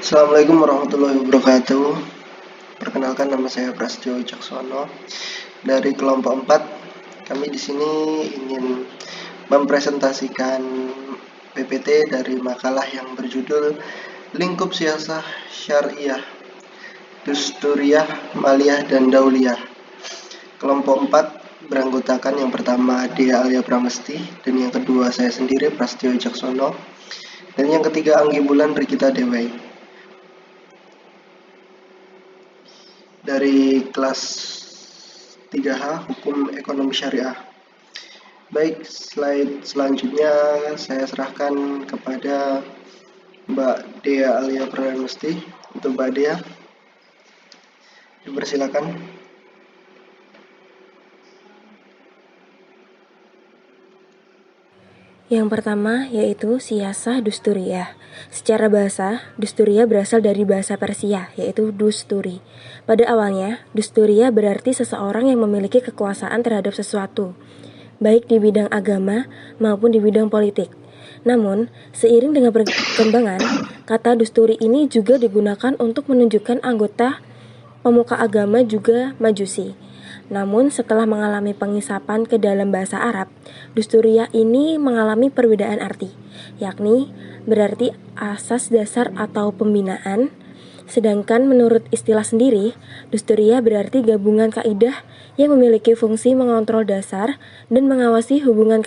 Assalamualaikum warahmatullahi wabarakatuh. Perkenalkan, nama saya Prasetyo Wicaksono dari kelompok 4. Kami di sini ingin mempresentasikan PPT dari makalah yang berjudul Lingkup Siasah Syariah, Dusturiyah, Maliyah, dan Dauliyah. Kelompok 4 beranggotakan yang pertama Dea Alia Pramesti, dan yang kedua saya sendiri Prasetyo Wicaksono, dan yang ketiga Anggi Bulan Rikita Dewey. Dari kelas 3H Hukum Ekonomi Syariah. Baik, slide selanjutnya saya serahkan kepada Mbak Dea Alia Pramesti. Untuk Mbak Dea, dipersilakan. Yang pertama yaitu siasah dusturiyah. Secara bahasa, dusturiyah berasal dari bahasa Persia, yaitu dusturi. Pada awalnya, dusturiyah berarti seseorang yang memiliki kekuasaan terhadap sesuatu, baik di bidang agama maupun di bidang politik. Namun, seiring dengan perkembangan, kata dusturi ini juga digunakan untuk menunjukkan anggota pemuka agama juga majusi. Namun setelah mengalami pengisapan ke dalam bahasa Arab, dusturiyah ini mengalami perbedaan arti, yakni berarti asas dasar atau pembinaan. Sedangkan menurut istilah sendiri, dusturiyah berarti gabungan kaidah yang memiliki fungsi mengontrol dasar dan mengawasi hubungan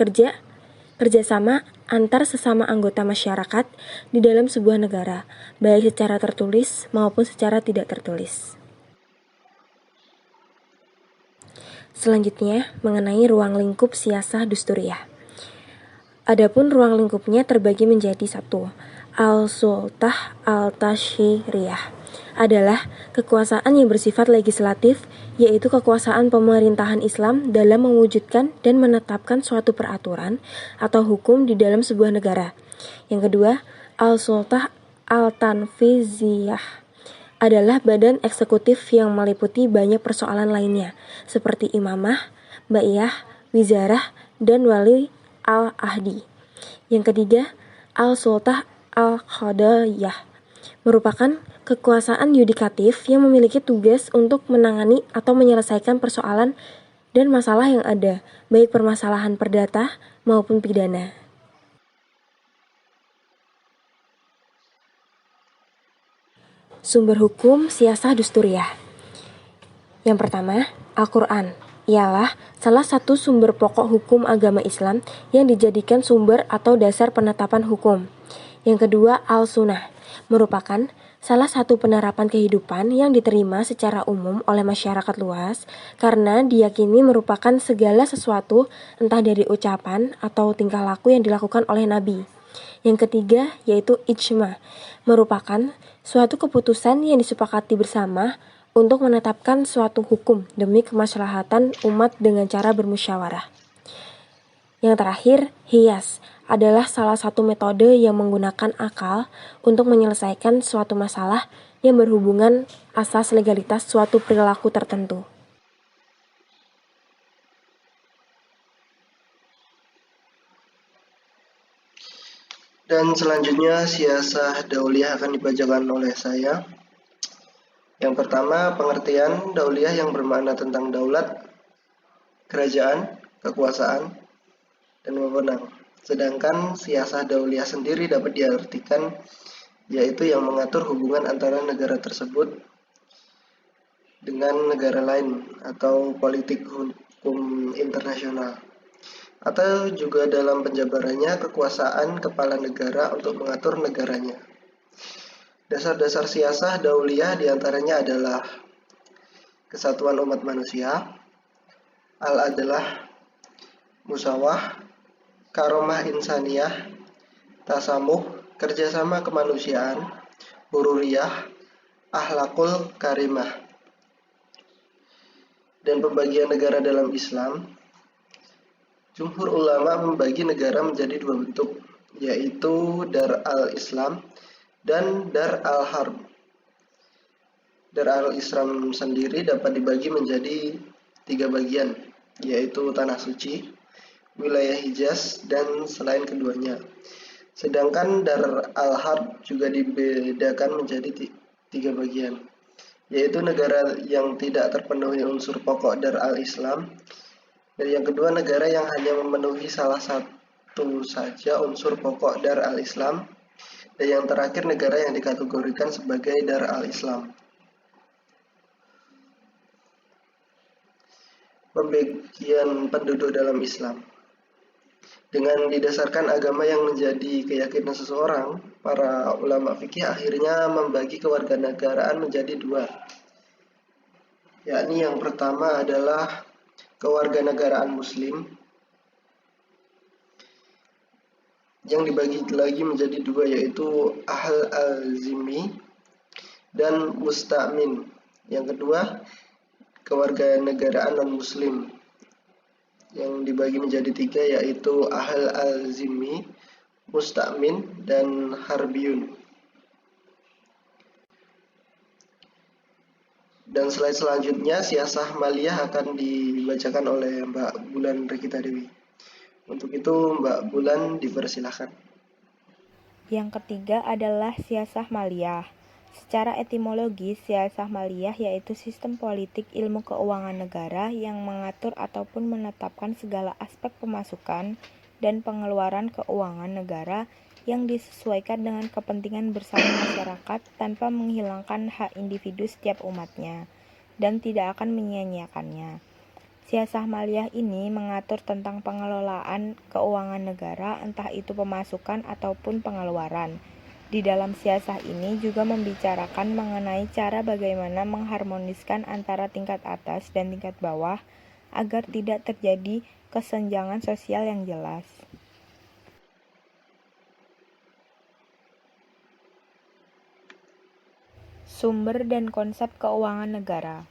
kerjasama antar sesama anggota masyarakat di dalam sebuah negara, baik secara tertulis maupun secara tidak tertulis. Selanjutnya, mengenai ruang lingkup siasah dusturiyah. Adapun ruang lingkupnya terbagi menjadi satu. Al-Sultah al-Tasyriyah adalah kekuasaan yang bersifat legislatif, yaitu kekuasaan pemerintahan Islam dalam mewujudkan dan menetapkan suatu peraturan atau hukum di dalam sebuah negara. Yang kedua, Al-Sultah al-Tanfiziyah adalah badan eksekutif yang meliputi banyak persoalan lainnya, seperti imamah, baiyah, wizarah, dan wali al-ahdi. Yang ketiga, al-sultah al-qadiyah merupakan kekuasaan yudikatif yang memiliki tugas untuk menangani atau menyelesaikan persoalan dan masalah yang ada, baik permasalahan perdata maupun pidana. Sumber hukum siasah dusturiyah. Yang pertama, Al-Quran ialah salah satu sumber pokok hukum agama Islam yang dijadikan sumber atau dasar penetapan hukum. Yang kedua, Al-Sunnah merupakan salah satu penerapan kehidupan yang diterima secara umum oleh masyarakat luas karena diyakini merupakan segala sesuatu entah dari ucapan atau tingkah laku yang dilakukan oleh Nabi. Yang ketiga yaitu ijma, merupakan suatu keputusan yang disepakati bersama untuk menetapkan suatu hukum demi kemaslahatan umat dengan cara bermusyawarah. Yang terakhir, hiyas adalah salah satu metode yang menggunakan akal untuk menyelesaikan suatu masalah yang berhubungan asas legalitas suatu perilaku tertentu. Dan selanjutnya siasah dauliyah akan dibacakan oleh saya. Yang pertama, pengertian dauliyah yang bermakna tentang daulat, kerajaan, kekuasaan, dan wewenang. Sedangkan siasah dauliyah sendiri dapat diartikan yaitu yang mengatur hubungan antara negara tersebut dengan negara lain atau politik hukum internasional, atau juga dalam penjabarannya kekuasaan kepala negara untuk mengatur negaranya. Dasar-dasar siasah dauliyah diantaranya adalah kesatuan umat manusia, al-adalah, musawah, karomah insaniyah, tasamuh, kerjasama kemanusiaan, hururiyah, ahlakul karimah. Dan pembagian negara dalam Islam, jumhur ulama membagi negara menjadi dua bentuk, yaitu Dar al-Islam dan Dar al-Harb. Dar al-Islam sendiri dapat dibagi menjadi 3 bagian, yaitu Tanah Suci, wilayah Hijaz, dan selain keduanya. Sedangkan Dar al-Harb juga dibedakan menjadi 3 bagian, yaitu negara yang tidak terpenuhi unsur pokok Dar al-Islam, dan yang kedua negara yang hanya memenuhi salah satu saja unsur pokok Dar al-Islam, dan yang terakhir negara yang dikategorikan sebagai Dar al-Islam. Pembagian penduduk dalam Islam. Dengan didasarkan agama yang menjadi keyakinan seseorang, para ulama fikih akhirnya membagi kewarganegaraan menjadi 2, yakni yang pertama adalah kewarganegaraan Muslim, yang dibagi lagi menjadi 2, yaitu ahl al-zimmi dan musta'min. Yang kedua, kewarganegaraan non-muslim, yang dibagi menjadi 3, yaitu ahl al-zimmi, musta'min, dan harbiyun. Dan slide selanjutnya siasah maliyah akan dibacakan oleh Mbak Bulan Rekita Dewi. Untuk itu Mbak Bulan dipersilahkan. Yang ketiga adalah siasah maliyah. Secara etimologi, siasah maliyah yaitu sistem politik ilmu keuangan negara yang mengatur ataupun menetapkan segala aspek pemasukan dan pengeluaran keuangan negara yang disesuaikan dengan kepentingan bersama masyarakat tanpa menghilangkan hak individu setiap umatnya dan tidak akan menyia-nyiakannya. Siasah maliyah ini mengatur tentang pengelolaan keuangan negara, entah itu pemasukan ataupun pengeluaran. Di dalam siasah ini juga membicarakan mengenai cara bagaimana mengharmoniskan antara tingkat atas dan tingkat bawah agar tidak terjadi kesenjangan sosial yang jelas. Sumber dan konsep keuangan negara.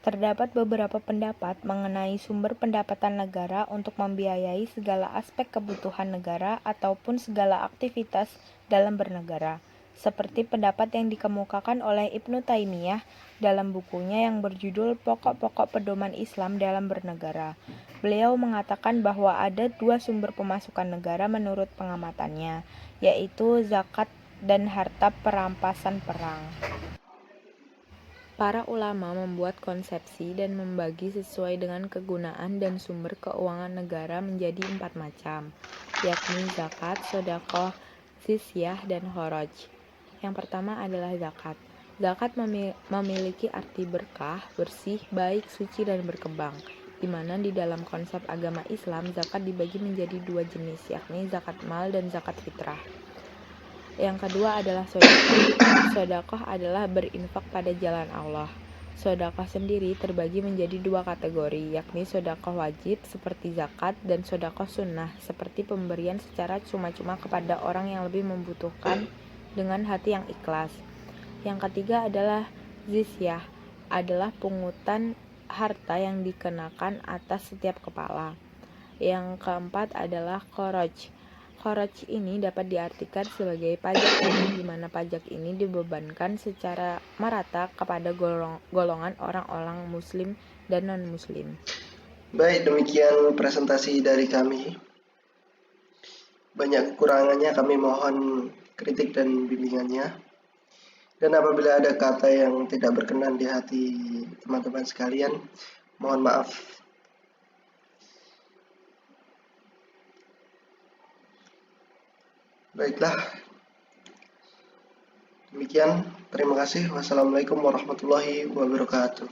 Terdapat beberapa pendapat mengenai sumber pendapatan negara untuk membiayai segala aspek kebutuhan negara ataupun segala aktivitas dalam bernegara, seperti pendapat yang dikemukakan oleh Ibnu Taimiyah dalam bukunya yang berjudul Pokok-Pokok Pedoman Islam dalam Bernegara. Beliau mengatakan bahwa ada 2 sumber pemasukan negara menurut pengamatannya, yaitu zakat dan harta perampasan perang. Para ulama membuat konsepsi dan membagi sesuai dengan kegunaan dan sumber keuangan negara menjadi 4 macam, yakni zakat, sedekah, zizyah, dan kharaj. Yang pertama adalah zakat. Zakat memiliki arti berkah, bersih, baik, suci, dan berkembang, di mana di dalam konsep agama Islam zakat dibagi menjadi 2 jenis, yakni zakat mal dan zakat fitrah. Yang kedua adalah sedekah. Sedekah adalah berinfak pada jalan Allah. Sedekah sendiri terbagi menjadi 2 kategori, yakni sedekah wajib seperti zakat dan sedekah sunnah seperti pemberian secara cuma-cuma kepada orang yang lebih membutuhkan dengan hati yang ikhlas. Yang ketiga adalah zizyah, adalah pungutan harta yang dikenakan atas setiap kepala. Yang keempat adalah kharaj. Kharaj ini dapat diartikan sebagai pajak di mana pajak ini dibebankan secara merata kepada golongan orang-orang muslim dan non-muslim. Baik, demikian presentasi dari kami. Banyak kekurangannya, kami mohon kritik dan bimbingannya. Dan apabila ada kata yang tidak berkenan di hati teman-teman sekalian, mohon maaf. Baiklah, demikian. Terima kasih. Wassalamualaikum warahmatullahi wabarakatuh.